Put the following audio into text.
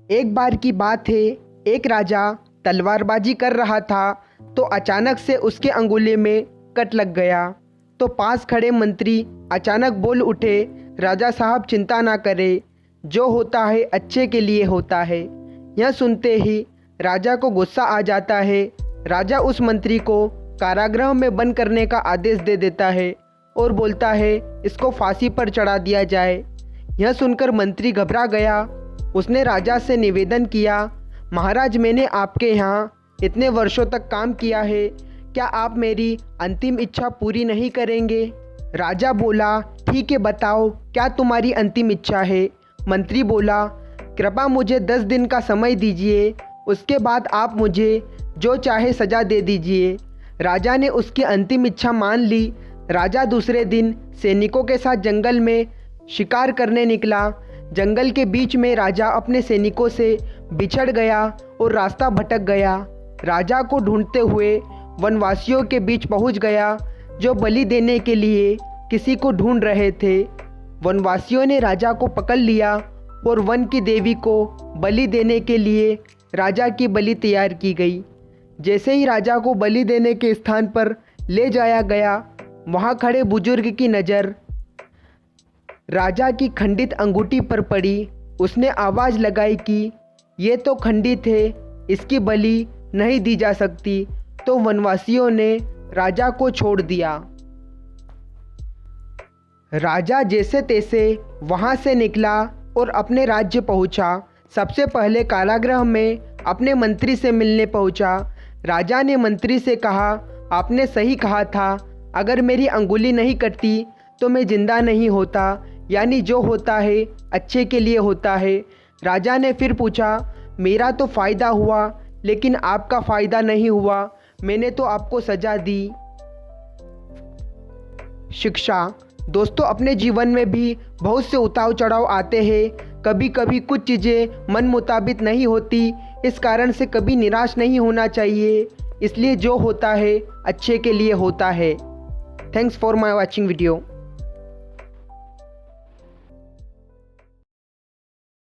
एक बार की बात है, एक राजा तलवारबाजी कर रहा था तो अचानक से उसके अंगुली में कट लग गया। तो पास खड़े मंत्री अचानक बोल उठे, राजा साहब चिंता ना करें, जो होता है अच्छे के लिए होता है। यह सुनते ही राजा को गुस्सा आ जाता है। राजा उस मंत्री को कारागृह में बंद करने का आदेश दे देता है और बोलता है इसको फांसी पर चढ़ा दिया जाए। यह सुनकर मंत्री घबरा गया। उसने राजा से निवेदन किया, महाराज मैंने आपके यहाँ इतने वर्षों तक काम किया है, क्या आप मेरी अंतिम इच्छा पूरी नहीं करेंगे? राजा बोला, ठीक है बताओ क्या तुम्हारी अंतिम इच्छा है? मंत्री बोला, कृपा मुझे 10 दिन का समय दीजिए, उसके बाद आप मुझे जो चाहे सज़ा दे दीजिए। राजा ने उसकी अंतिम इच्छा मान ली। राजा दूसरे दिन सैनिकों के साथ जंगल में शिकार करने निकला। जंगल के बीच में राजा अपने सैनिकों से बिछड़ गया और रास्ता भटक गया। राजा को ढूंढते हुए वनवासियों के बीच पहुंच गया, जो बलि देने के लिए किसी को ढूंढ रहे थे। वनवासियों ने राजा को पकड़ लिया और वन की देवी को बलि देने के लिए राजा की बलि तैयार की गई। जैसे ही राजा को बलि देने के स्थान पर ले जाया गया, वहाँ खड़े बुजुर्ग की नज़र राजा की खंडित अंगूठी पर पड़ी। उसने आवाज़ लगाई कि ये तो खंडित है, इसकी बलि नहीं दी जा सकती। तो वनवासियों ने राजा को छोड़ दिया। राजा जैसे तैसे वहाँ से निकला और अपने राज्य पहुँचा। सबसे पहले कारागृह में अपने मंत्री से मिलने पहुँचा। राजा ने मंत्री से कहा, आपने सही कहा था, अगर मेरी अंगुली नहीं कटती तो मैं जिंदा नहीं होता, यानी जो होता है अच्छे के लिए होता है। राजा ने फिर पूछा, मेरा तो फ़ायदा हुआ लेकिन आपका फ़ायदा नहीं हुआ, मैंने तो आपको सज़ा दी। शिक्षा दोस्तों, अपने जीवन में भी बहुत से उतार चढ़ाव आते हैं। कभी कभी कुछ चीज़ें मन मुताबिक नहीं होती, इस कारण से कभी निराश नहीं होना चाहिए। इसलिए जो होता है अच्छे के लिए होता है। Thanks for my watching video.